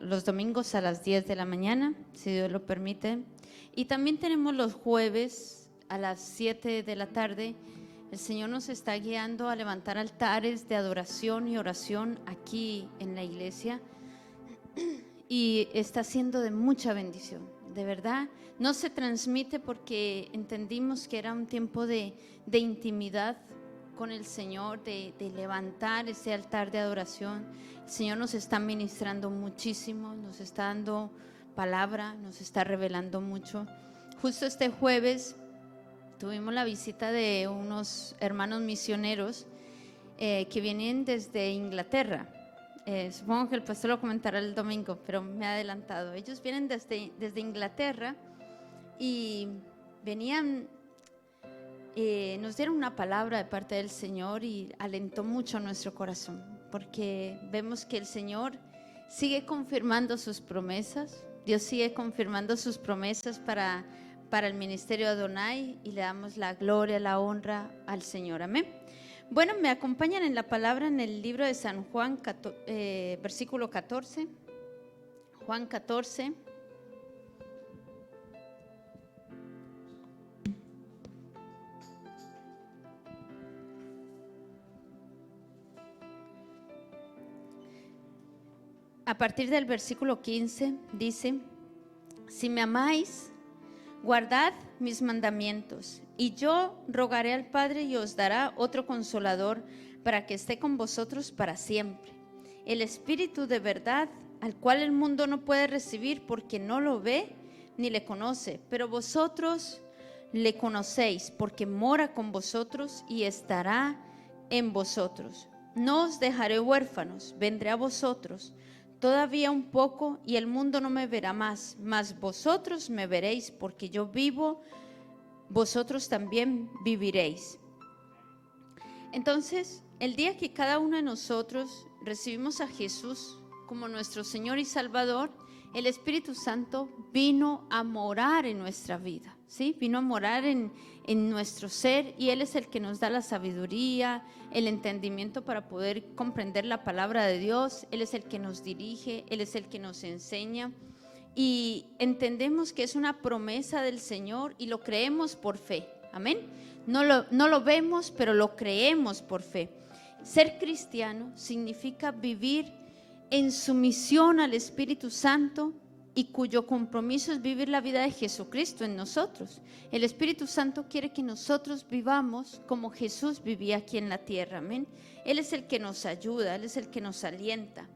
los domingos a las 10 de la mañana, si Dios lo permite. Y también tenemos los jueves a las 7 de la tarde. El Señor nos está guiando a levantar altares de adoración y oración aquí en la iglesia. Y está siendo de mucha bendición, de verdad. No se transmite porque entendimos que era un tiempo de intimidad con el Señor, de levantar ese altar de adoración. El Señor nos está ministrando muchísimo, nos está dando palabra, nos está revelando mucho. Justo este jueves tuvimos la visita de unos hermanos misioneros que vienen desde Inglaterra. Supongo que el pastor lo comentará el domingo, pero me ha adelantado. Ellos vienen desde Inglaterra y venían, nos dieron una palabra de parte del Señor y alentó mucho nuestro corazón, porque vemos que el Señor sigue confirmando sus promesas. Dios sigue confirmando sus promesas para el ministerio de Adonai, y le damos la gloria, la honra al Señor. Amén. Bueno, me acompañan en la palabra en el libro de San Juan, versículo 14. Juan 14. A partir del versículo 15 dice: si me amáis, guardad mis mandamientos, y yo rogaré al Padre y os dará otro consolador para que esté con vosotros para siempre, el Espíritu de verdad, al cual el mundo no puede recibir porque no lo ve ni le conoce, pero vosotros le conocéis porque mora con vosotros y estará en vosotros. No os dejaré huérfanos, vendré a vosotros. Todavía un poco y el mundo no me verá más, mas vosotros me veréis, porque yo vivo, vosotros también viviréis. Entonces, el día que cada uno de nosotros recibimos a Jesús como nuestro Señor y Salvador, el Espíritu Santo vino a morar en nuestra vida, ¿sí? Vino a morar en nuestro ser, y Él es el que nos da la sabiduría, el entendimiento para poder comprender la palabra de Dios. Él es el que nos dirige, Él es el que nos enseña, y entendemos que es una promesa del Señor y lo creemos por fe. Amén. No lo vemos, pero lo creemos por fe. Ser cristiano significa vivir en sumisión al Espíritu Santo, y cuyo compromiso es vivir la vida de Jesucristo en nosotros. El Espíritu Santo quiere que nosotros vivamos como Jesús vivía aquí en la tierra. Amén. Él es el que nos ayuda, Él es el que nos alienta,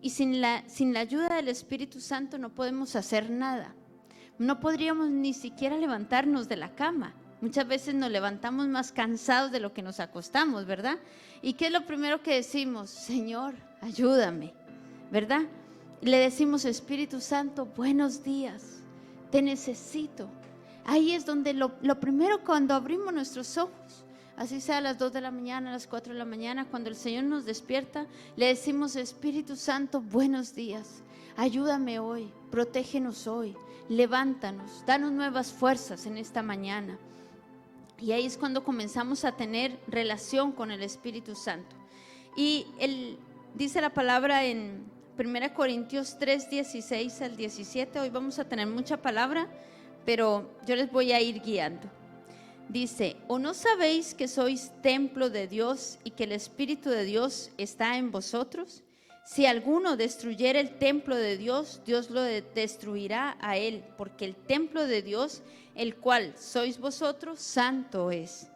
y sin la ayuda del Espíritu Santo no podemos hacer nada. No podríamos ni siquiera levantarnos de la cama. Muchas veces nos levantamos más cansados de lo que nos acostamos, ¿verdad? ¿Y qué es lo primero que decimos? Señor, ayúdame, ¿verdad? Le decimos: Espíritu Santo, buenos días, te necesito. Ahí es donde lo primero, cuando abrimos nuestros ojos, así sea a las 2 de la mañana, a las 4 de la mañana, cuando el Señor nos despierta, le decimos: Espíritu Santo, buenos días, ayúdame hoy, protégenos hoy, levántanos, danos nuevas fuerzas en esta mañana. Y ahí es cuando comenzamos a tener relación con el Espíritu Santo. Y dice la palabra en 1 Corintios 3, 16 al 17. Hoy vamos a tener mucha palabra, pero yo les voy a ir guiando. Dice: ¿o no sabéis que sois templo de Dios y que el Espíritu de Dios está en vosotros? Si alguno destruyera el templo de Dios, Dios lo destruirá a él, porque el templo de Dios, el cual sois vosotros, santo es.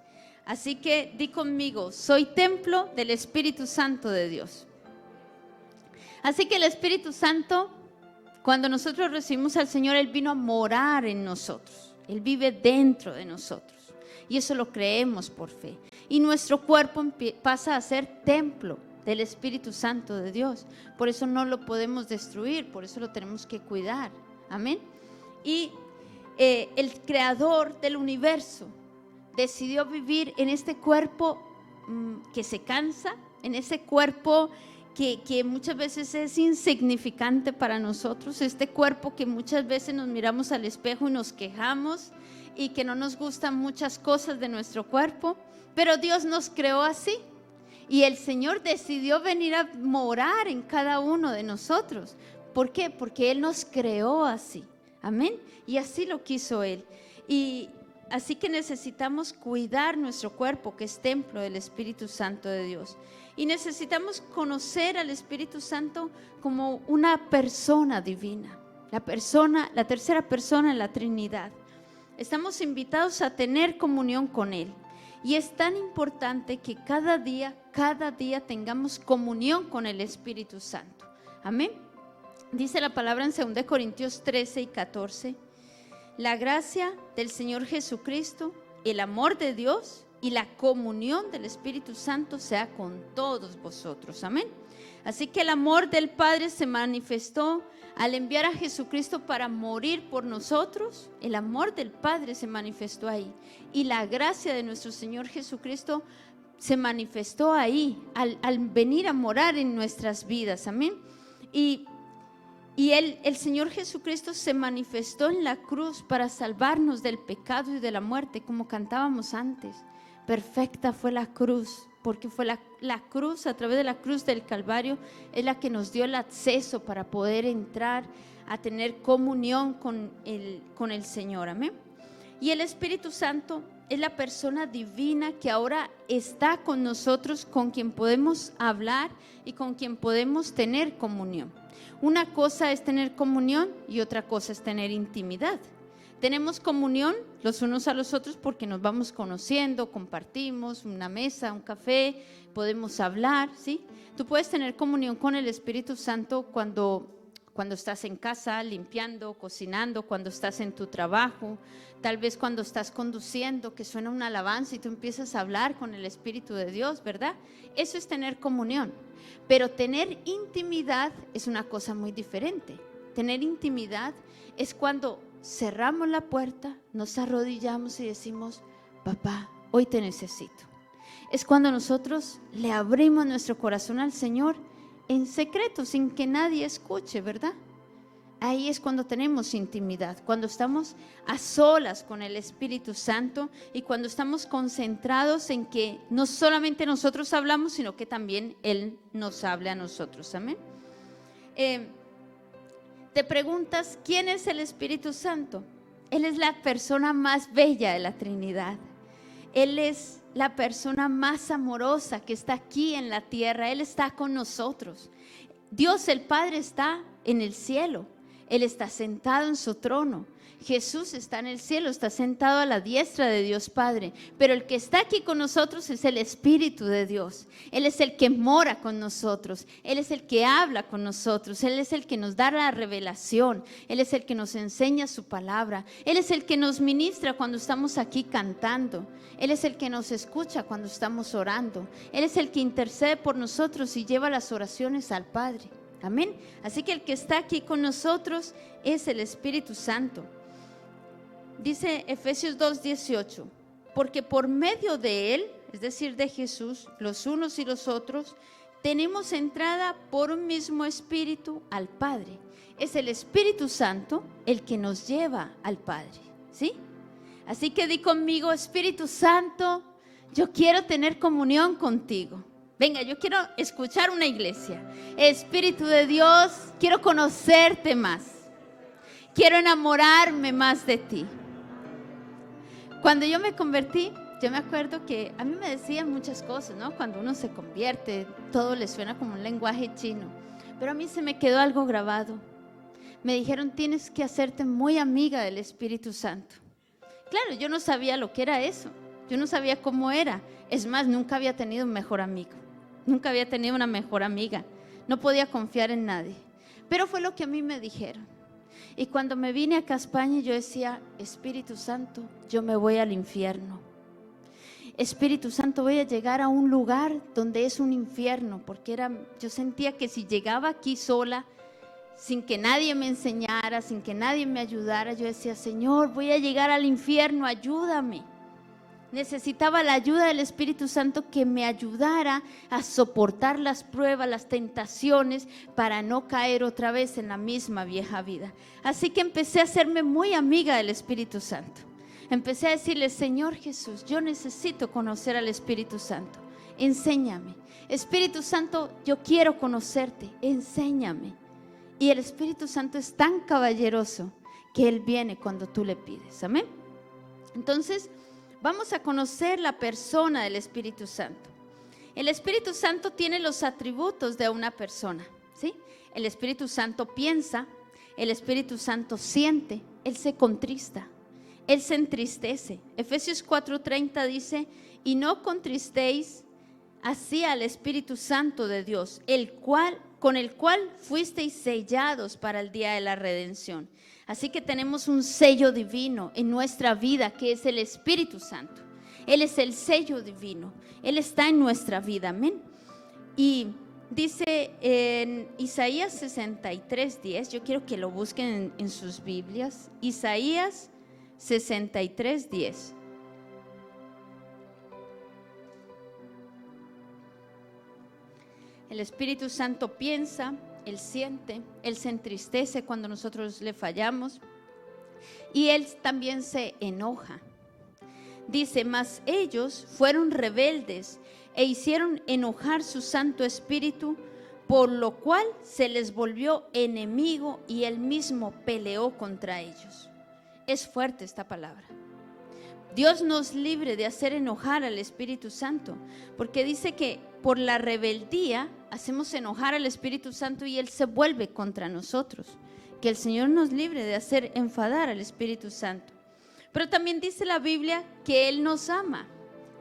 Así que di conmigo: soy templo del Espíritu Santo de Dios. Así que el Espíritu Santo, cuando nosotros recibimos al Señor, Él vino a morar en nosotros. Él vive dentro de nosotros, y eso lo creemos por fe. Y nuestro cuerpo pasa a ser templo del Espíritu Santo de Dios. Por eso no lo podemos destruir, por eso lo tenemos que cuidar. Amén. Y el creador del universo decidió vivir en este cuerpo que se cansa, en ese cuerpo que muchas veces es insignificante para nosotros, este cuerpo que muchas veces nos miramos al espejo y nos quejamos y que no nos gustan muchas cosas de nuestro cuerpo, pero Dios nos creó así. Y el Señor decidió venir a morar en cada uno de nosotros. ¿Por qué? Porque Él nos creó así. Amén. Y así lo quiso Él. Y así que necesitamos cuidar nuestro cuerpo, que es templo del Espíritu Santo de Dios. Y necesitamos conocer al Espíritu Santo como una persona divina. La tercera persona en la Trinidad. Estamos invitados a tener comunión con Él. Y es tan importante que cada día tengamos comunión con el Espíritu Santo. Amén. Dice la palabra en 2 Corintios 13 y 14. La gracia del Señor Jesucristo, el amor de Dios y la comunión del Espíritu Santo sea con todos vosotros. Amén. Así que el amor del Padre se manifestó al enviar a Jesucristo para morir por nosotros. El amor del Padre se manifestó ahí. Y la gracia de nuestro Señor Jesucristo se manifestó ahí, al venir a morar en nuestras vidas. Amén. Y el Señor Jesucristo se manifestó en la cruz para salvarnos del pecado y de la muerte, como cantábamos antes. Perfecta fue la cruz, porque fue la cruz, a través de la cruz del Calvario, es la que nos dio el acceso para poder entrar a tener comunión con el Señor. Amén. Y el Espíritu Santo es la persona divina que ahora está con nosotros, con quien podemos hablar y con quien podemos tener comunión. Una cosa es tener comunión y otra cosa es tener intimidad. Tenemos comunión los unos a los otros porque nos vamos conociendo, compartimos una mesa, un café, podemos hablar, ¿sí? Tú puedes tener comunión con el Espíritu Santo cuando estás en casa, limpiando, cocinando, cuando estás en tu trabajo, tal vez cuando estás conduciendo, que suena una alabanza y tú empiezas a hablar con el Espíritu de Dios, ¿verdad? Eso es tener comunión. Pero tener intimidad es una cosa muy diferente. Tener intimidad es cuando cerramos la puerta, nos arrodillamos y decimos: papá, hoy te necesito. Es cuando nosotros le abrimos nuestro corazón al Señor en secreto, sin que nadie escuche, ¿verdad? Ahí es cuando tenemos intimidad, cuando estamos a solas con el Espíritu Santo y cuando estamos concentrados en que no solamente nosotros hablamos, sino que también Él nos hable a nosotros. Amén. Te preguntas, ¿quién es el Espíritu Santo? Él es la persona más bella de la Trinidad. Él es la persona más amorosa que está aquí en la tierra. Él está con nosotros. Dios el Padre está en el cielo. Él está sentado en su trono. Jesús está en el cielo, está sentado a la diestra de Dios Padre. Pero el que está aquí con nosotros es el Espíritu de Dios. Él es el que mora con nosotros. Él es el que habla con nosotros. Él es el que nos da la revelación. Él es el que nos enseña su palabra. Él es el que nos ministra cuando estamos aquí cantando. Él es el que nos escucha cuando estamos orando. Él es el que intercede por nosotros y lleva las oraciones al Padre. Amén. Así que el que está aquí con nosotros es el Espíritu Santo. Dice Efesios 2:18, porque por medio de Él, es decir, de Jesús, los unos y los otros, tenemos entrada por un mismo Espíritu al Padre. Es el Espíritu Santo el que nos lleva al Padre, ¿sí? Así que di conmigo: Espíritu Santo, yo quiero tener comunión contigo. Venga, yo quiero escuchar una iglesia. Espíritu de Dios, quiero conocerte más. Quiero enamorarme más de ti. Cuando yo me convertí, yo me acuerdo que a mí me decían muchas cosas, ¿no? Cuando uno se convierte, todo le suena como un lenguaje chino. Pero a mí se me quedó algo grabado. Me dijeron: tienes que hacerte muy amiga del Espíritu Santo. Claro, yo no sabía lo que era eso. Yo no sabía cómo era. Es más, nunca había tenido un mejor amigo. Nunca había tenido una mejor amiga. No podía confiar en nadie. Pero fue lo que a mí me dijeron. Y cuando me vine acá a España, yo decía: Espíritu Santo, yo me voy al infierno. Espíritu Santo, voy a llegar a un lugar donde es un infierno. Porque yo sentía que si llegaba aquí sola, sin que nadie me enseñara, sin que nadie me ayudara, yo decía: Señor, voy a llegar al infierno, ayúdame. Necesitaba la ayuda del Espíritu Santo que me ayudara a soportar las pruebas, las tentaciones, para no caer otra vez en la misma vieja vida. Así que empecé a hacerme muy amiga del Espíritu Santo. Empecé a decirle: Señor Jesús, yo necesito conocer al Espíritu Santo. Enséñame. Espíritu Santo, yo quiero conocerte, enséñame. Y el Espíritu Santo es tan caballeroso que Él viene cuando tú le pides. Amén. Entonces, vamos a conocer la persona del Espíritu Santo. El Espíritu Santo tiene los atributos de una persona, ¿sí? El Espíritu Santo piensa, el Espíritu Santo siente, Él se contrista, Él se entristece. Efesios 4:30 dice, y no contristéis así al Espíritu Santo de Dios, con el cual fuisteis sellados para el día de la redención. Así que tenemos un sello divino en nuestra vida, que es el Espíritu Santo. Él es el sello divino, Él está en nuestra vida, amén. Y dice en Isaías 63:10, yo quiero que lo busquen en sus Biblias, Isaías 63:10. El Espíritu Santo piensa, Él siente, Él se entristece cuando nosotros le fallamos y Él también se enoja. Dice, mas ellos fueron rebeldes e hicieron enojar su Santo Espíritu, por lo cual se les volvió enemigo y Él mismo peleó contra ellos. Es fuerte esta palabra. Dios nos libre de hacer enojar al Espíritu Santo, porque dice que por la rebeldía hacemos enojar al Espíritu Santo y Él se vuelve contra nosotros. Que el Señor nos libre de hacer enfadar al Espíritu Santo. Pero también dice la Biblia que Él nos ama.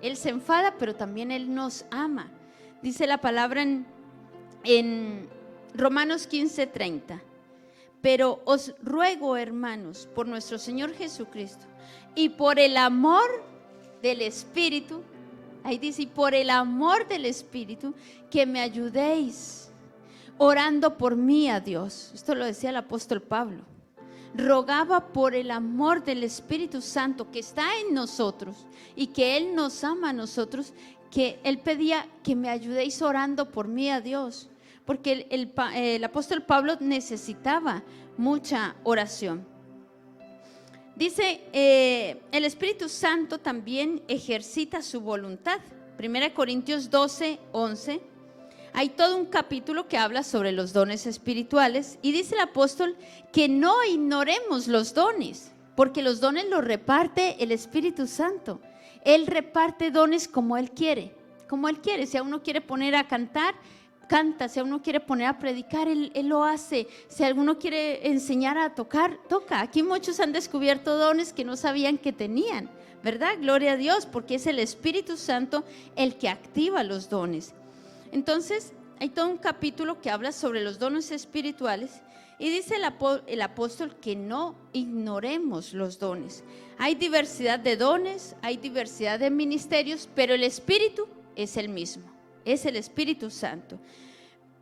Él se enfada, pero también Él nos ama. Dice la palabra en Romanos 15:30. Pero os ruego, hermanos, por nuestro Señor Jesucristo y por el amor del Espíritu, ahí dice, y por el amor del Espíritu, que me ayudéis orando por mí a Dios. Esto lo decía el apóstol Pablo. Rogaba por el amor del Espíritu Santo que está en nosotros y que Él nos ama a nosotros, que Él pedía que me ayudéis orando por mí a Dios, porque el apóstol Pablo necesitaba mucha oración. Dice, el Espíritu Santo también ejercita su voluntad. 1 Corintios 12:11. Hay todo un capítulo que habla sobre los dones espirituales y dice el apóstol que no ignoremos los dones, porque los dones los reparte el Espíritu Santo. Él reparte dones como Él quiere, como Él quiere. Si a uno quiere poner a cantar, canta. Si a uno quiere poner a predicar, Él lo hace. Si a alguno quiere enseñar a tocar, toca. Aquí muchos han descubierto dones que no sabían que tenían, ¿verdad? Gloria a Dios, porque es el Espíritu Santo el que activa los dones. Entonces, hay todo un capítulo que habla sobre los dones espirituales y dice el apóstol que no ignoremos los dones. Hay diversidad de dones, hay diversidad de ministerios, pero el Espíritu es el mismo, es el Espíritu Santo.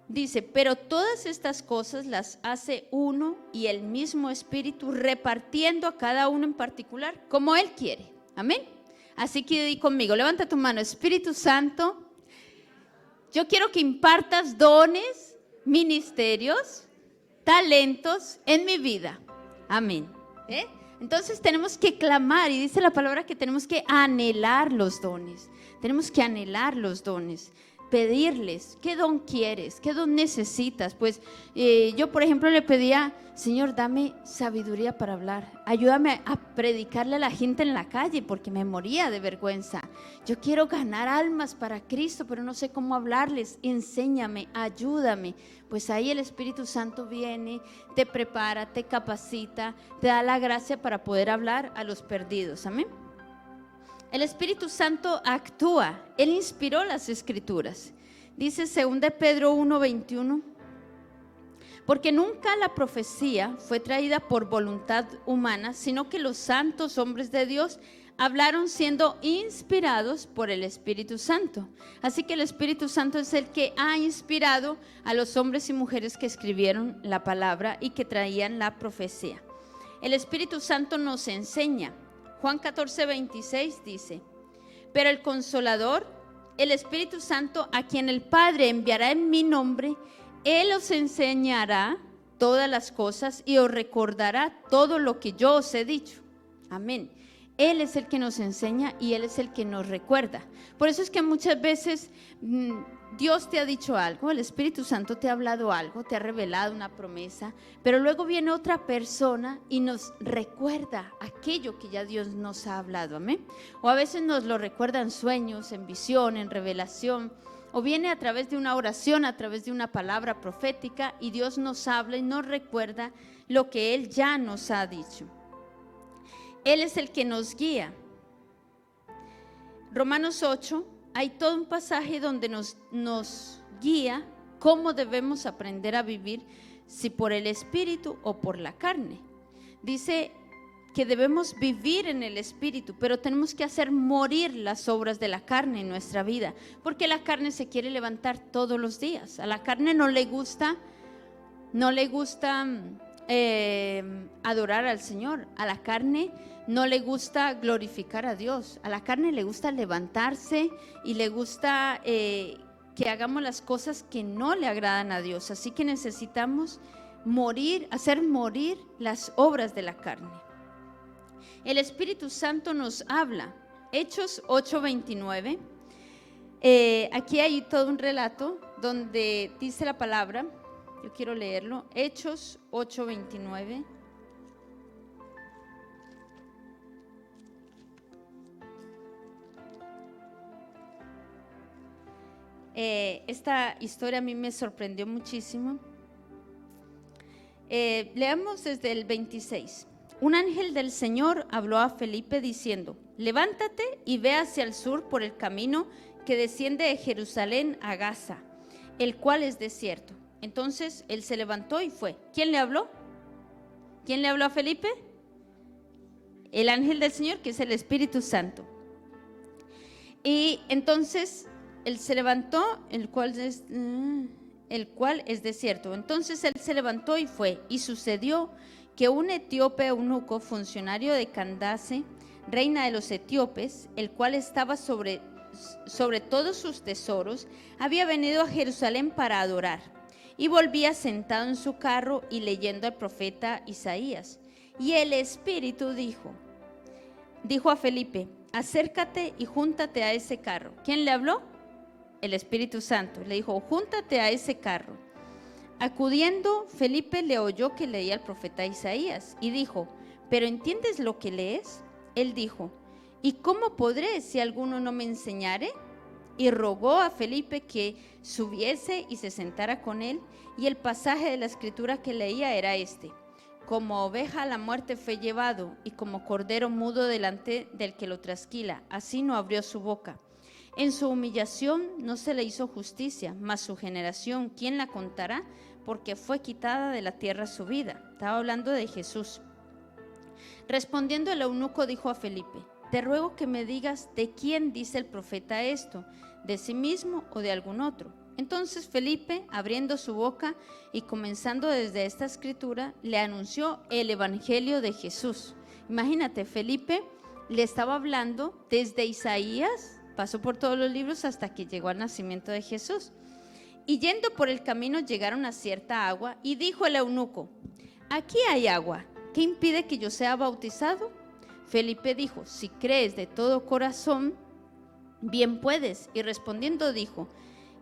Dice, pero todas estas cosas las hace uno y el mismo Espíritu, repartiendo a cada uno en particular como Él quiere. Amén. Así que di conmigo, levanta tu mano, Espíritu Santo. Yo quiero que impartas dones, ministerios, talentos en mi vida. Amén. Entonces tenemos que clamar y dice la palabra que tenemos que anhelar los dones. Tenemos que anhelar los dones, pedirles, ¿qué don quieres? ¿Qué don necesitas? Pues yo, por ejemplo, le pedía, Señor, dame sabiduría para hablar. Ayúdame a predicarle a la gente en la calle porque me moría de vergüenza. Yo quiero ganar almas para Cristo, pero no sé cómo hablarles. Enséñame, ayúdame. Pues ahí el Espíritu Santo viene, te prepara, te capacita, te da la gracia para poder hablar a los perdidos. Amén. El Espíritu Santo actúa. Él inspiró las Escrituras. Dice 2 Pedro 1:21. Porque nunca la profecía fue traída por voluntad humana, sino que los santos hombres de Dios hablaron siendo inspirados por el Espíritu Santo. Así que el Espíritu Santo es el que ha inspirado a los hombres y mujeres que escribieron la palabra y que traían la profecía. El Espíritu Santo nos enseña. Juan 14:26 dice, pero el Consolador, el Espíritu Santo, a quien el Padre enviará en mi nombre, Él os enseñará todas las cosas y os recordará todo lo que yo os he dicho. Amén. Él es el que nos enseña y Él es el que nos recuerda. Por eso es que muchas veces Dios te ha dicho algo, el Espíritu Santo te ha hablado algo, te ha revelado una promesa, pero luego viene otra persona y nos recuerda aquello que ya Dios nos ha hablado, amén. O a veces nos lo recuerda en sueños, en visión, en revelación, o viene a través de una oración, a través de una palabra profética, y Dios nos habla y nos recuerda lo que Él ya nos ha dicho. Él es el que nos guía. Romanos 8, hay todo un pasaje donde nos guía cómo debemos aprender a vivir, si por el Espíritu o por la carne. Dice que debemos vivir en el Espíritu, pero tenemos que hacer morir las obras de la carne en nuestra vida, porque la carne se quiere levantar todos los días. A la carne no le gusta adorar al Señor. A la carne no le gusta glorificar a Dios. A la carne le gusta levantarse y le gusta que hagamos las cosas que no le agradan a Dios. Así que necesitamos hacer morir las obras de la carne. El Espíritu Santo nos habla. Hechos 8:29. Aquí hay todo un relato donde dice la palabra. Yo quiero leerlo. Hechos 8:29. Esta historia a mí me sorprendió muchísimo. Leamos desde el 26. Un ángel del Señor habló a Felipe diciendo: levántate y ve hacia el sur por el camino que desciende de Jerusalén a Gaza, el cual es desierto. Entonces él se levantó y fue. ¿Quién le habló? ¿Quién le habló a Felipe? El ángel del Señor, que es el Espíritu Santo. Y entonces él se levantó, el cual es desierto. Entonces él se levantó y fue. Y sucedió que un etíope eunuco, funcionario de Candace, reina de los etíopes, el cual estaba sobre todos sus tesoros, había venido a Jerusalén para adorar. Y volvía sentado en su carro y leyendo al profeta Isaías. Y el Espíritu dijo a Felipe: acércate y júntate a ese carro. ¿Quién le habló? El Espíritu Santo. Le dijo: júntate a ese carro. Acudiendo, Felipe le oyó que leía al profeta Isaías y dijo: ¿pero entiendes lo que lees? Él dijo: ¿y cómo podré si alguno no me enseñare? Y rogó a Felipe que subiese y se sentara con él, y el pasaje de la escritura que leía era este: como oveja a la muerte fue llevado, y como cordero mudo delante del que lo trasquila, así no abrió su boca. En su humillación no se le hizo justicia, mas su generación, ¿quién la contará? Porque fue quitada de la tierra su vida. Estaba hablando de Jesús. Respondiendo el eunuco dijo a Felipe: te ruego que me digas de quién dice el profeta esto, de sí mismo o de algún otro. Entonces Felipe, abriendo su boca y comenzando desde esta escritura, le anunció el evangelio de Jesús. Imagínate, Felipe le estaba hablando desde Isaías, pasó por todos los libros hasta que llegó al nacimiento de Jesús. Y yendo por el camino llegaron a cierta agua, y dijo el eunuco: aquí hay agua, ¿qué impide que yo sea bautizado? Felipe dijo: si crees de todo corazón, bien puedes. Y respondiendo dijo: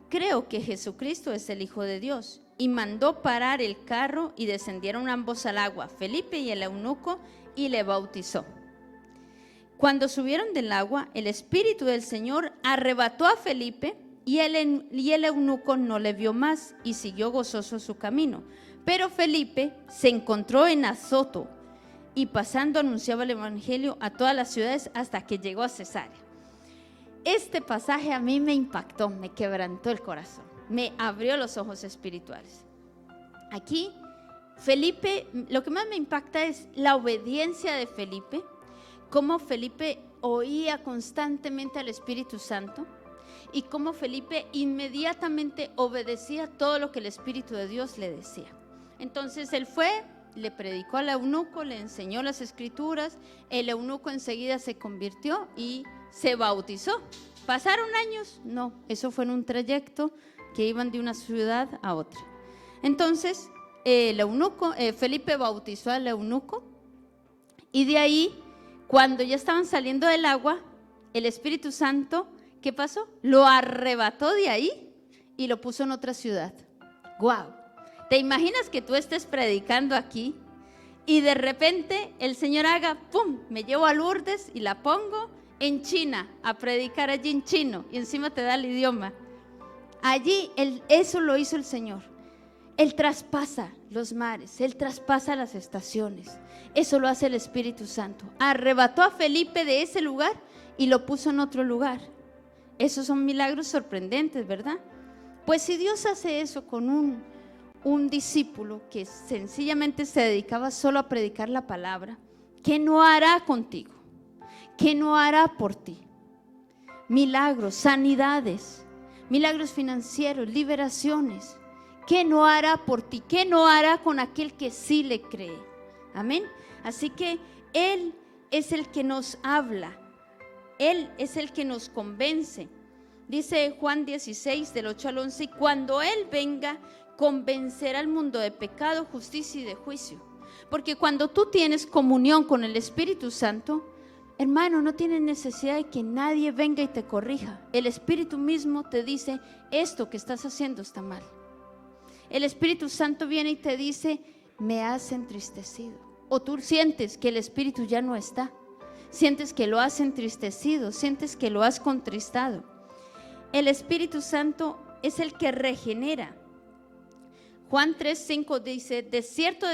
creo que Jesucristo es el Hijo de Dios. Y mandó parar el carro y descendieron ambos al agua, Felipe y el eunuco, y le bautizó. Cuando subieron del agua, el Espíritu del Señor arrebató a Felipe, y el eunuco no le vio más y siguió gozoso su camino. Pero Felipe se encontró en Azoto, y pasando anunciaba el evangelio a todas las ciudades hasta que llegó a Cesarea. Este pasaje a mí me impactó, me quebrantó el corazón, me abrió los ojos espirituales. Aquí Felipe, lo que más me impacta es la obediencia de Felipe, cómo Felipe oía constantemente al Espíritu Santo y cómo Felipe inmediatamente obedecía todo lo que el Espíritu de Dios le decía. Entonces él fue, le predicó al eunuco, le enseñó las escrituras, el eunuco enseguida se convirtió y se bautizó. ¿Pasaron años? No, eso fue en un trayecto que iban de una ciudad a otra. Entonces Felipe bautizó al eunuco, y de ahí, cuando ya estaban saliendo del agua, el Espíritu Santo, ¿qué pasó? Lo arrebató de ahí y lo puso en otra ciudad. ¡Guau! ¿Te imaginas que tú estés predicando aquí y de repente el Señor haga, ¡pum!, me llevo a Lourdes y la pongo en China, a predicar allí en chino, y encima te da el idioma? Allí, eso lo hizo el Señor. Él traspasa los mares, Él traspasa las estaciones. Eso lo hace el Espíritu Santo. Arrebató a Felipe de ese lugar y lo puso en otro lugar. Esos son milagros sorprendentes, ¿verdad? Pues si Dios hace eso con un discípulo que sencillamente se dedicaba solo a predicar la palabra, ¿qué no hará contigo? ¿Qué no hará por ti? Milagros, sanidades, milagros financieros, liberaciones. ¿Qué no hará por ti? ¿Qué no hará con aquel que sí le cree? Amén. Así que Él es el que nos habla. Él es el que nos convence. Dice Juan 16, del 8 al 11, y cuando Él venga, convencerá al mundo de pecado, justicia y de juicio. Porque cuando tú tienes comunión con el Espíritu Santo, hermano, no tienes necesidad de que nadie venga y te corrija. El Espíritu mismo te dice, esto que estás haciendo está mal. El Espíritu Santo viene y te dice, me has entristecido. O tú sientes que el Espíritu ya no está. Sientes que lo has entristecido, sientes que lo has contristado. El Espíritu Santo es el que regenera. Juan 3:5 dice, de cierto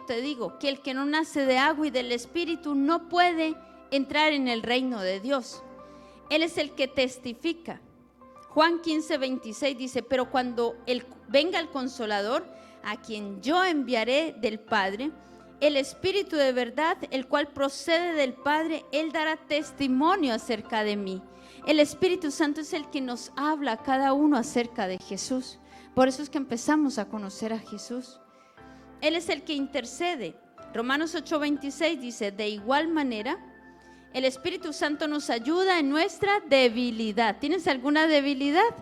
te digo, que el que no nace de agua y del Espíritu no puede entrar en el reino de Dios. Él es el que testifica. Juan 15:26 dice, pero cuando venga el Consolador, a quien yo enviaré del Padre, el Espíritu de verdad, el cual procede del Padre, Él dará testimonio acerca de mí. El Espíritu Santo es el que nos habla a cada uno acerca de Jesús. Por eso es que empezamos a conocer a Jesús. Él es el que intercede. Romanos 8:26 dice, de igual manera, el Espíritu Santo nos ayuda en nuestra debilidad. ¿Tienes alguna debilidad?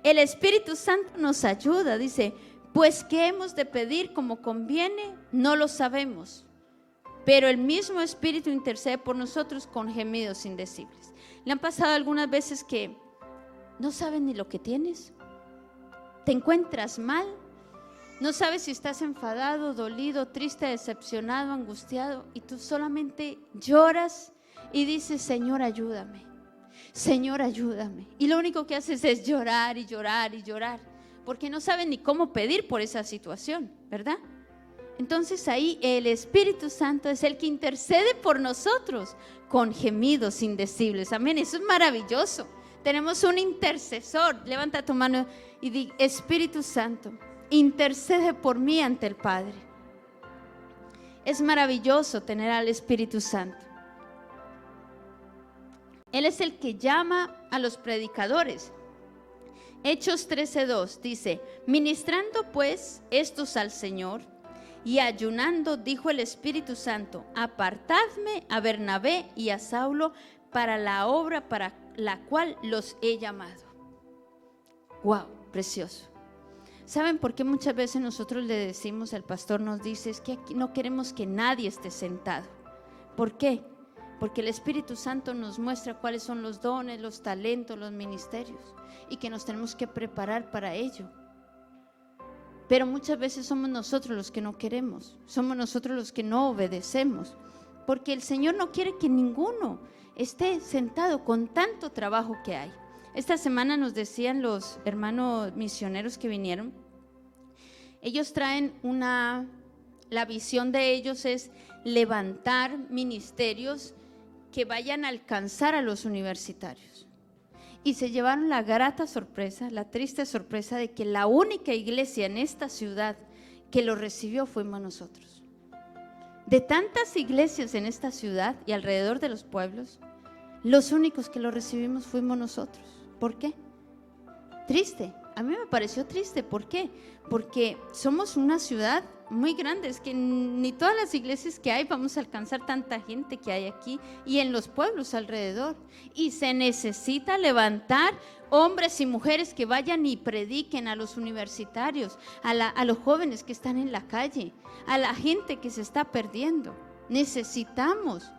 El Espíritu Santo nos ayuda. Dice, pues ¿qué hemos de pedir como conviene? No lo sabemos. Pero el mismo Espíritu intercede por nosotros con gemidos indecibles. ¿Le han pasado algunas veces que no sabes ni lo que tienes? ¿Te encuentras mal? No sabes si estás enfadado, dolido, triste, decepcionado, angustiado, y tú solamente lloras y dices, Señor, ayúdame. Señor, ayúdame. Y lo único que haces es llorar y llorar y llorar, porque no sabes ni cómo pedir por esa situación, ¿verdad? Entonces ahí el Espíritu Santo es el que intercede por nosotros con gemidos indecibles. Amén, eso es maravilloso. Tenemos un intercesor. Levanta tu mano y di, Espíritu Santo, intercede por mí ante el Padre. Es maravilloso tener al Espíritu Santo. Él es el que llama a los predicadores. Hechos 13:2 dice, ministrando pues estos al Señor y ayunando, dijo el Espíritu Santo, apartadme a Bernabé y a Saulo para la obra para la cual los he llamado. Wow, precioso. ¿Saben por qué muchas veces nosotros le decimos, el pastor nos dice, es que aquí no queremos que nadie esté sentado? ¿Por qué? Porque el Espíritu Santo nos muestra cuáles son los dones, los talentos, los ministerios, y que nos tenemos que preparar para ello. Pero muchas veces somos nosotros los que no queremos, somos nosotros los que no obedecemos, porque el Señor no quiere que ninguno esté sentado con tanto trabajo que hay. Esta semana nos decían los hermanos misioneros que vinieron, ellos traen la visión de ellos es levantar ministerios que vayan a alcanzar a los universitarios. Y se llevaron la grata sorpresa, la triste sorpresa de que la única iglesia en esta ciudad que lo recibió fuimos nosotros. De tantas iglesias en esta ciudad y alrededor de los pueblos, los únicos que lo recibimos fuimos nosotros. ¿Por qué? Triste. A mí me pareció triste. ¿Por qué? Porque somos una ciudad muy grande. Es que ni todas las iglesias que hay vamos a alcanzar tanta gente que hay aquí y en los pueblos alrededor. Y se necesita levantar hombres y mujeres que vayan y prediquen a los universitarios, a los jóvenes que están en la calle, a la gente que se está perdiendo. Necesitamos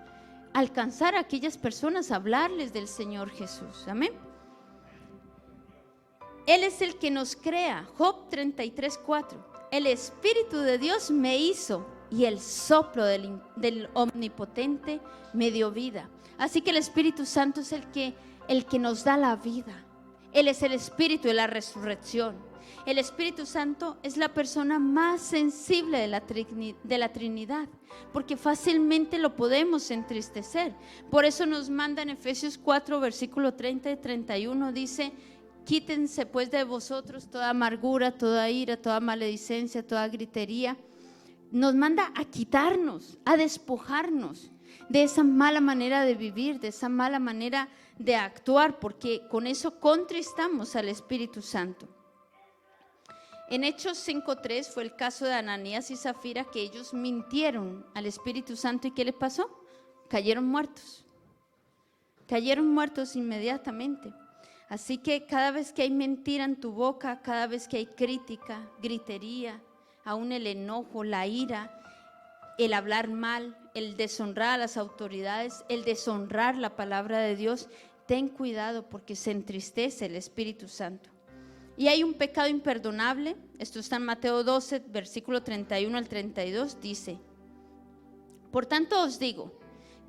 alcanzar a aquellas personas, hablarles del Señor Jesús. Amén. Él es el que nos crea. Job 33:4. El Espíritu de Dios me hizo y el soplo del Omnipotente me dio vida. Así que el Espíritu Santo es el que nos da la vida. Él es el Espíritu de la resurrección. El Espíritu Santo es la persona más sensible de la Trinidad, porque fácilmente lo podemos entristecer. Por eso nos manda en Efesios 4, versículo 30 y 31, dice: quítense pues de vosotros toda amargura, toda ira, toda maledicencia, toda gritería. Nos manda a quitarnos, a despojarnos de esa mala manera de vivir, de esa mala manera de actuar, porque con eso contristamos al Espíritu Santo. En Hechos 5:3 fue el caso de Ananías y Zafira, que ellos mintieron al Espíritu Santo. ¿Y qué les pasó? Cayeron muertos inmediatamente. Así que cada vez que hay mentira en tu boca, cada vez que hay crítica, gritería, aún el enojo, la ira, el hablar mal, el deshonrar a las autoridades, el deshonrar la palabra de Dios, ten cuidado, porque se entristece el Espíritu Santo. Y hay un pecado imperdonable. Esto está en Mateo 12, versículo 31 al 32, dice: por tanto os digo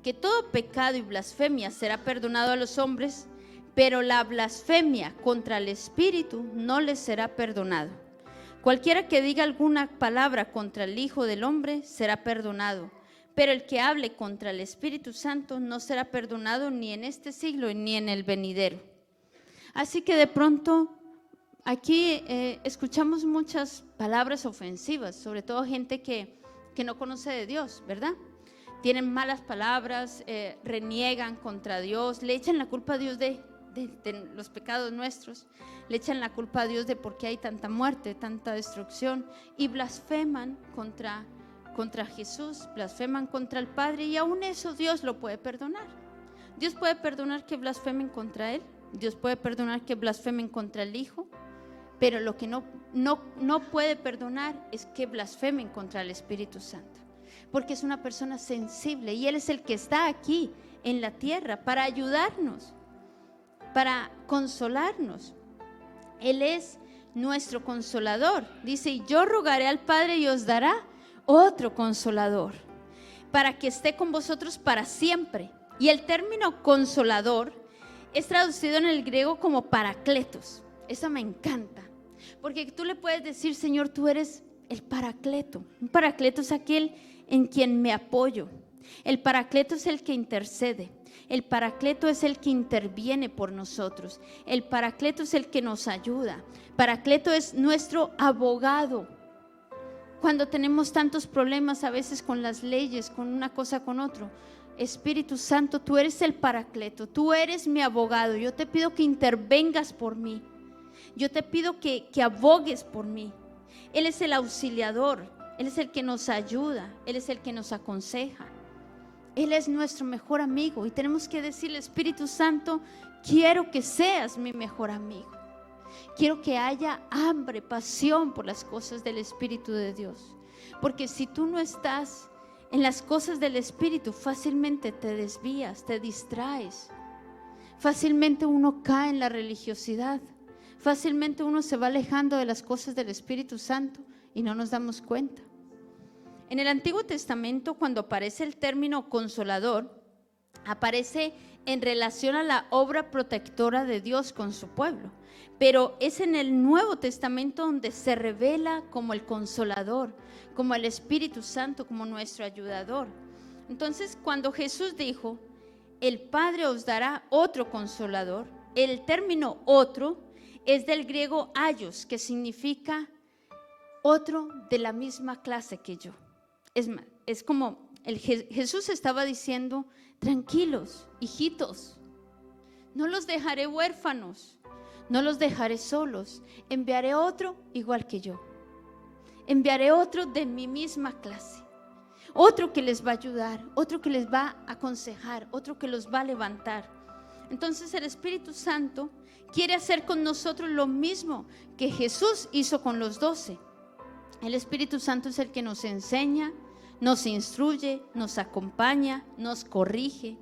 que todo pecado y blasfemia será perdonado a los hombres, pero la blasfemia contra el Espíritu no les será perdonado. Cualquiera que diga alguna palabra contra el Hijo del Hombre será perdonado, pero el que hable contra el Espíritu Santo no será perdonado ni en este siglo ni en el venidero. Así que de pronto aquí escuchamos muchas palabras ofensivas, sobre todo gente que no conoce de Dios, ¿verdad? Tienen malas palabras, reniegan contra Dios, le echan la culpa a Dios de los pecados nuestros, le echan la culpa a Dios de por qué hay tanta muerte, tanta destrucción, y blasfeman contra Jesús, blasfeman contra el Padre, y aún eso Dios lo puede perdonar. Dios puede perdonar que blasfemen contra Él, Dios puede perdonar que blasfemen contra el Hijo, pero lo que no puede perdonar es que blasfemen contra el Espíritu Santo, porque es una persona sensible y Él es el que está aquí en la tierra para ayudarnos, para consolarnos. Él es nuestro consolador. Dice: y yo rogaré al Padre y os dará otro consolador, para que esté con vosotros para siempre. Y el término consolador es traducido en el griego como paracletos. Eso me encanta, porque tú le puedes decir: Señor, tú eres el paracleto. Un paracleto es aquel en quien me apoyo. El paracleto es el que intercede. El paracleto es el que interviene por nosotros. El paracleto es el que nos ayuda. Paracleto es nuestro abogado. Cuando tenemos tantos problemas a veces con las leyes, con una cosa, con otro, Espíritu Santo, tú eres el paracleto, tú eres mi abogado. Yo te pido que intervengas por mí. Yo te pido que abogues por mí. Él es el auxiliador, Él es el que nos ayuda, Él es el que nos aconseja. Él es nuestro mejor amigo y tenemos que decirle: Espíritu Santo, quiero que seas mi mejor amigo. Quiero que haya hambre, pasión por las cosas del Espíritu de Dios. Porque si tú no estás en las cosas del Espíritu, fácilmente te desvías, te distraes. Fácilmente uno cae en la religiosidad. Fácilmente uno se va alejando de las cosas del Espíritu Santo y no nos damos cuenta. En el Antiguo Testamento, cuando aparece el término consolador, aparece en relación a la obra protectora de Dios con su pueblo. Pero es en el Nuevo Testamento donde se revela como el consolador, como el Espíritu Santo, como nuestro ayudador. Entonces, cuando Jesús dijo: el Padre os dará otro consolador, el término otro es del griego aios, que significa otro de la misma clase que yo. Es como Jesús estaba diciendo: tranquilos, hijitos, no los dejaré huérfanos, no los dejaré solos, enviaré otro igual que yo, enviaré otro de mi misma clase, otro que les va a ayudar, otro que les va a aconsejar, otro que los va a levantar. Entonces el Espíritu Santo quiere hacer con nosotros lo mismo que Jesús hizo con los 12. El Espíritu Santo es el que nos enseña, nos instruye, nos acompaña, nos corrige,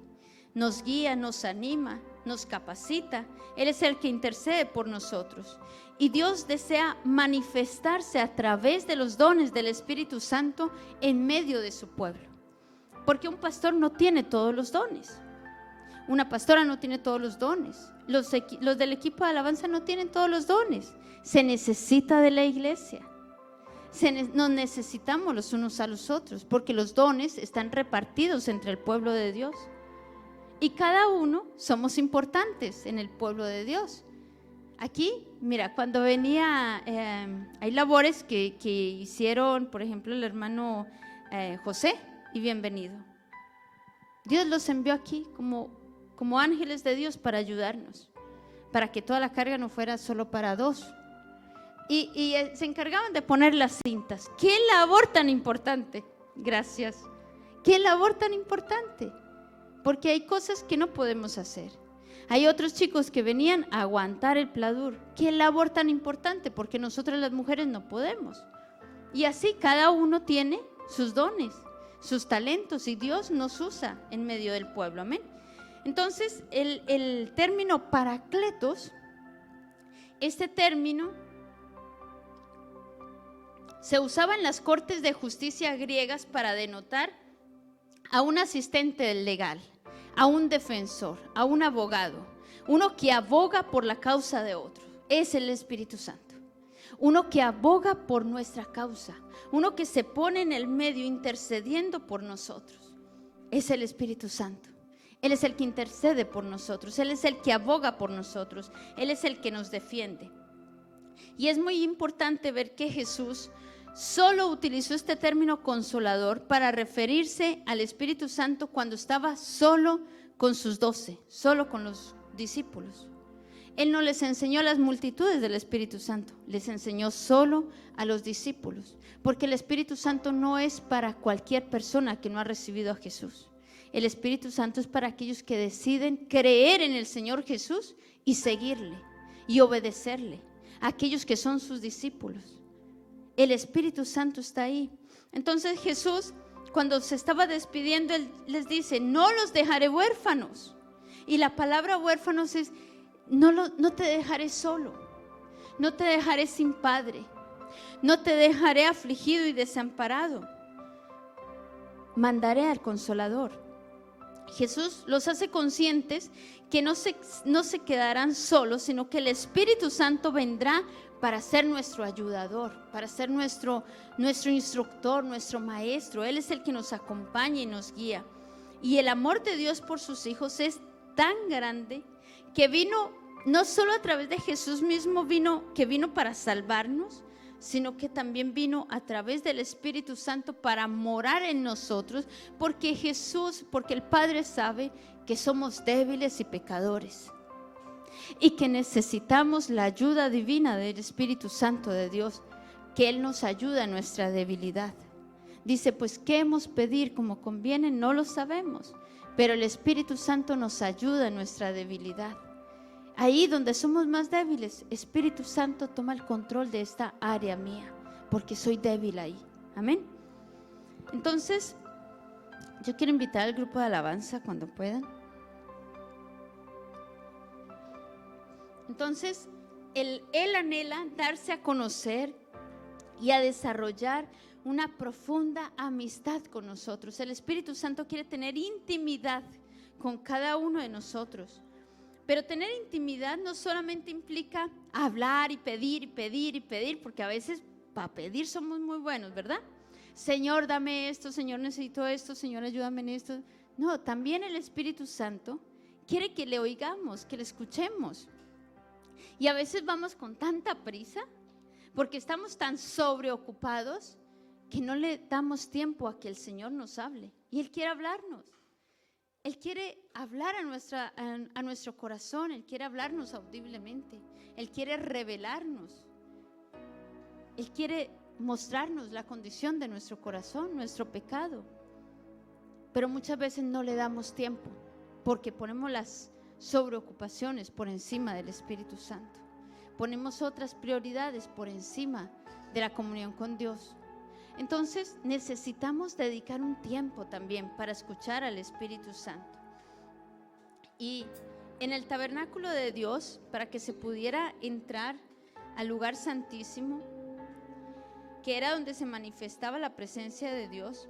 nos guía, nos anima, nos capacita, Él es el que intercede por nosotros. Y Dios desea manifestarse a través de los dones del Espíritu Santo en medio de su pueblo. Porque un pastor no tiene todos los dones. Una pastora no tiene todos los dones. Los del equipo de alabanza no tienen todos los dones. Se necesita de la iglesia. Nos necesitamos los unos a los otros, porque los dones están repartidos entre el pueblo de Dios. Y cada uno somos importantes en el pueblo de Dios. Aquí, mira, cuando venía, hay labores que hicieron, por ejemplo, el hermano José, y bienvenido. Dios los envió aquí como ángeles de Dios para ayudarnos, para que toda la carga no fuera solo para dos. Y se encargaban de poner las cintas. ¡Qué labor tan importante! Gracias. ¡Qué labor tan importante! Porque hay cosas que no podemos hacer. Hay otros chicos que venían a aguantar el pladur. ¡Qué labor tan importante! Porque nosotras las mujeres no podemos. Y así cada uno tiene sus dones, sus talentos, y Dios nos usa en medio del pueblo. Amén. Entonces, el término paracletos, este término se usaba en las cortes de justicia griegas para denotar a un asistente legal, a un defensor, a un abogado, uno que aboga por la causa de otro. Es el Espíritu Santo. Uno que aboga por nuestra causa, uno que se pone en el medio intercediendo por nosotros. Es el Espíritu Santo. Él es el que intercede por nosotros, Él es el que aboga por nosotros, Él es el que nos defiende. Y es muy importante ver que Jesús solo utilizó este término consolador para referirse al Espíritu Santo cuando estaba solo con sus 12, solo con los discípulos. Él no les enseñó a las multitudes del Espíritu Santo, les enseñó solo a los discípulos, porque el Espíritu Santo no es para cualquier persona que no ha recibido a Jesús. El Espíritu Santo es para aquellos que deciden creer en el Señor Jesús y seguirle y obedecerle, aquellos que son sus discípulos. El Espíritu Santo está ahí. Entonces Jesús, cuando se estaba despidiendo, Él les dice: no los dejaré huérfanos. Y la palabra huérfanos es: no te dejaré solo, no te dejaré sin padre, no te dejaré afligido y desamparado. Mandaré al Consolador. Jesús los hace conscientes que no se quedarán solos, sino que el Espíritu Santo vendrá para ser nuestro ayudador, para ser nuestro instructor, nuestro maestro. Él es el que nos acompaña y nos guía. Y el amor de Dios por sus hijos es tan grande que vino, no solo a través de Jesús mismo vino para salvarnos, sino que también vino a través del Espíritu Santo para morar en nosotros, porque el Padre sabe que somos débiles y pecadores, y que necesitamos la ayuda divina del Espíritu Santo de Dios, que Él nos ayuda en nuestra debilidad. Dice: pues qué hemos pedir como conviene, no lo sabemos, pero el Espíritu Santo nos ayuda en nuestra debilidad. Ahí donde somos más débiles, Espíritu Santo toma el control de esta área mía, porque soy débil ahí. Amén. Entonces, yo quiero invitar al grupo de alabanza cuando puedan. Entonces, él anhela darse a conocer y a desarrollar una profunda amistad con nosotros. El Espíritu Santo quiere tener intimidad con cada uno de nosotros. Pero tener intimidad no solamente implica hablar y pedir y pedir y pedir, porque a veces para pedir somos muy buenos, ¿verdad? Señor, dame esto, Señor, necesito esto, Señor, ayúdame en esto. No, también el Espíritu Santo quiere que le oigamos, que le escuchemos. Y a veces vamos con tanta prisa, porque estamos tan sobreocupados, que no le damos tiempo a que el Señor nos hable. Y Él quiere hablarnos. Él quiere hablar a nuestro corazón. Él quiere hablarnos audiblemente. Él quiere revelarnos. Él quiere mostrarnos la condición de nuestro corazón, nuestro pecado. Pero muchas veces no le damos tiempo, porque ponemos las sobreocupaciones por encima del Espíritu Santo. Ponemos otras prioridades por encima de la comunión con Dios. Entonces necesitamos dedicar un tiempo también para escuchar al Espíritu Santo. Y en el tabernáculo de Dios, para que se pudiera entrar al lugar santísimo, que era donde se manifestaba la presencia de Dios,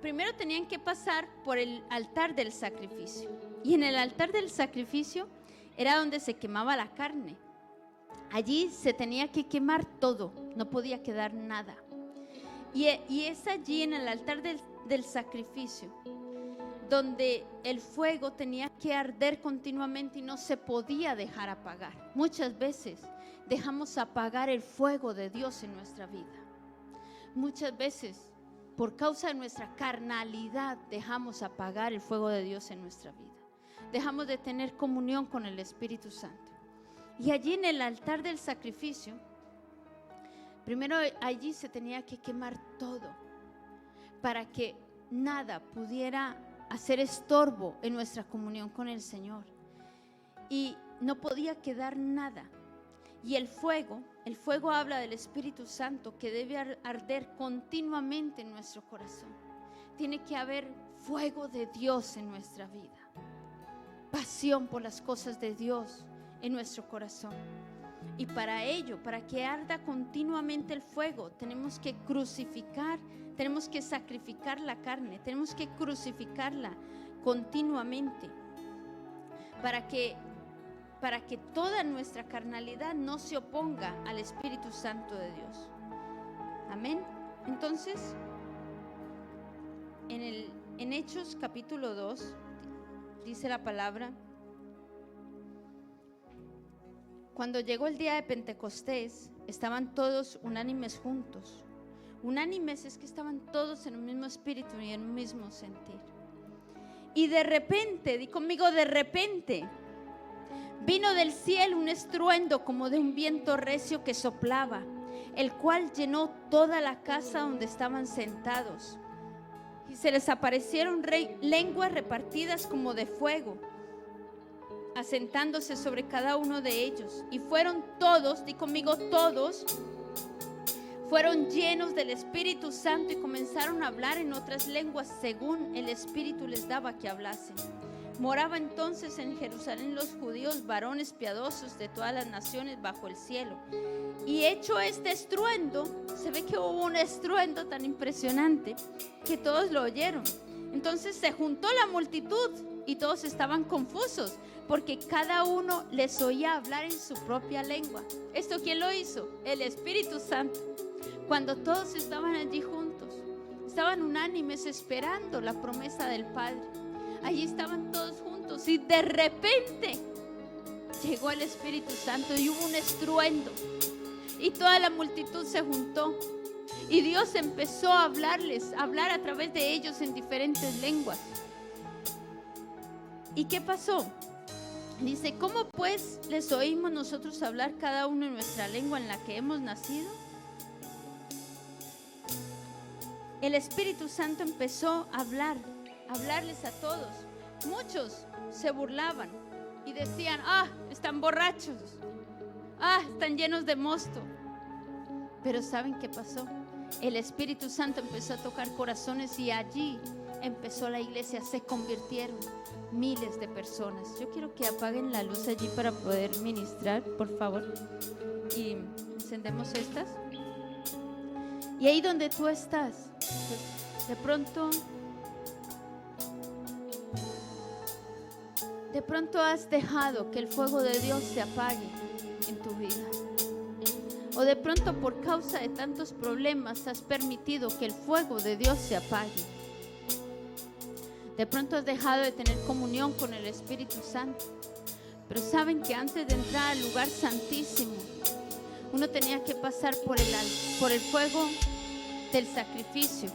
primero tenían que pasar por el altar del sacrificio. Y en el altar del sacrificio era donde se quemaba la carne. Allí se tenía que quemar todo, no podía quedar nada. Y es allí en el altar del sacrificio donde el fuego tenía que arder continuamente y no se podía dejar apagar. Muchas veces dejamos apagar el fuego de Dios en nuestra vida. Muchas veces, por causa de nuestra carnalidad, dejamos apagar el fuego de Dios en nuestra vida. Dejamos de tener comunión con el Espíritu Santo. Y allí en el altar del sacrificio, primero allí se tenía que quemar todo para que nada pudiera hacer estorbo en nuestra comunión con el Señor. Y no podía quedar nada. Y el fuego habla del Espíritu Santo que debe arder continuamente en nuestro corazón. Tiene que haber fuego de Dios en nuestra vida. Pasión por las cosas de Dios en nuestro corazón. Y para ello, para que arda continuamente el fuego, tenemos que crucificar, tenemos que sacrificar la carne, tenemos que crucificarla continuamente para que toda nuestra carnalidad no se oponga al Espíritu Santo de Dios. Amén. Entonces, en Hechos capítulo 2, dice la palabra: cuando llegó el día de Pentecostés, estaban todos unánimes juntos. Unánimes es que estaban todos en un mismo espíritu y en un mismo sentir. Y de repente, di conmigo, de repente, vino del cielo un estruendo como de un viento recio que soplaba, el cual llenó toda la casa donde estaban sentados. Y se les aparecieron lenguas repartidas como de fuego, asentándose sobre cada uno de ellos. Y fueron todos, di conmigo, todos, fueron llenos del Espíritu Santo y comenzaron a hablar en otras lenguas según el Espíritu les daba que hablasen. Moraba entonces en Jerusalén los judíos, varones piadosos de todas las naciones bajo el cielo. Y hecho este estruendo, se ve que hubo un estruendo tan impresionante que todos lo oyeron. Entonces se juntó la multitud y todos estaban confusos, porque cada uno les oía hablar en su propia lengua. ¿Esto quién lo hizo? El Espíritu Santo. Cuando todos estaban allí juntos, estaban unánimes esperando la promesa del Padre. Allí estaban todos juntos y de repente llegó el Espíritu Santo y hubo un estruendo y toda la multitud se juntó y Dios empezó a hablarles, a hablar a través de ellos en diferentes lenguas. ¿Y qué pasó? Dice: ¿cómo pues les oímos nosotros hablar cada uno en nuestra lengua en la que hemos nacido? El Espíritu Santo empezó a hablarles a todos. Muchos se burlaban y decían: están borrachos, están llenos de mosto. Pero ¿saben qué pasó? El Espíritu Santo empezó a tocar corazones y allí empezó la iglesia, se convirtieron miles de personas. Yo quiero que apaguen la luz allí para poder ministrar, por favor, y encendemos estas. Y ahí donde tú estás, de pronto has dejado que el fuego de Dios se apague en tu vida. O de pronto, por causa de tantos problemas, has permitido que el fuego de Dios se apague. De pronto has dejado de tener comunión con el Espíritu Santo. Pero saben que antes de entrar al lugar santísimo, uno tenía que pasar por el fuego del sacrificio.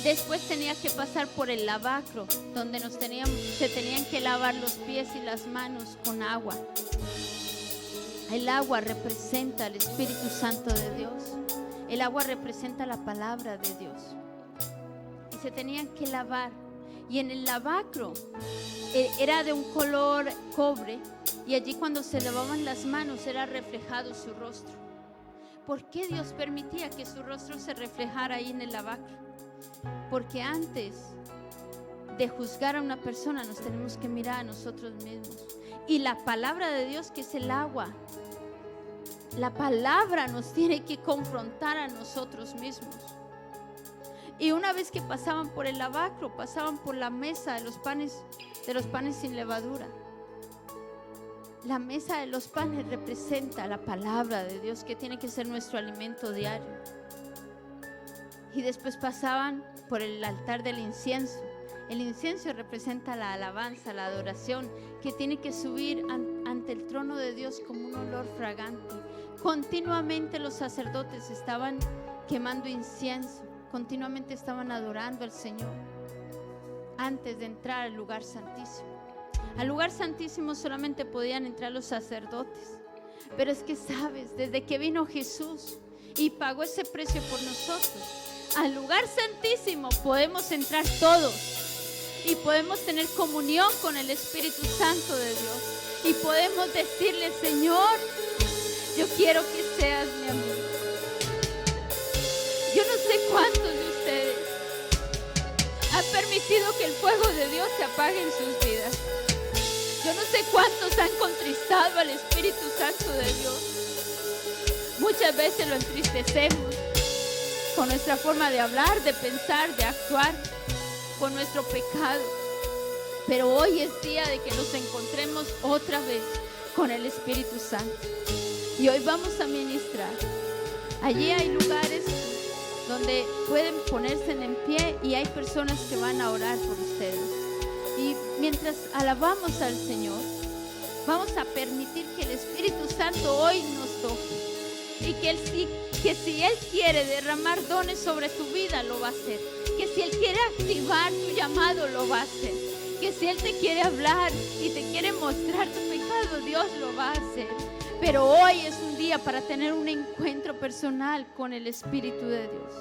Después tenía que pasar por el lavacro, donde se tenían que lavar los pies y las manos con agua. El agua representa el Espíritu Santo de Dios. El agua representa la palabra de Dios. Y se tenían que lavar. Y en el lavacro era de un color cobre. Y allí cuando se lavaban las manos era reflejado su rostro. ¿Por qué Dios permitía que su rostro se reflejara ahí en el lavacro? Porque antes de juzgar a una persona, nos tenemos que mirar a nosotros mismos. Y la palabra de Dios, que es el agua, la palabra nos tiene que confrontar a nosotros mismos. Y una vez que pasaban por el lavacro, pasaban por la mesa de los panes sin levadura. La mesa de los panes representa la palabra de Dios, que tiene que ser nuestro alimento diario. Y después pasaban por el altar del incienso. El incienso representa la alabanza, la adoración, que tiene que subir ante el trono de Dios como un olor fragante. Continuamente los sacerdotes estaban quemando incienso, continuamente estaban adorando al Señor antes de entrar al lugar santísimo. Al lugar santísimo solamente podían entrar los sacerdotes. Pero es que sabes, desde que vino Jesús y pagó ese precio por nosotros, al lugar santísimo podemos entrar todos. Y podemos tener comunión con el Espíritu Santo de Dios. Y podemos decirle: Señor, yo quiero que seas mi amigo. Yo no sé cuántos de ustedes han permitido que el fuego de Dios se apague en sus vidas. Yo no sé cuántos han contristado al Espíritu Santo de Dios. Muchas veces lo entristecemos con nuestra forma de hablar, de pensar, de actuar, con nuestro pecado. Pero hoy es día de que nos encontremos otra vez con el Espíritu Santo. Y hoy vamos a ministrar. Allí hay lugares donde pueden ponerse en pie y hay personas que van a orar por ustedes. Y mientras alabamos al Señor, vamos a permitir que el Espíritu Santo hoy nos toque. Y que si Él quiere derramar dones sobre tu vida, lo va a hacer. Que si Él quiere activar tu llamado, lo va a hacer. Que si Él te quiere hablar y te quiere mostrar tu pecado, Dios lo va a hacer. Pero hoy es un día para tener un encuentro personal con el Espíritu de Dios.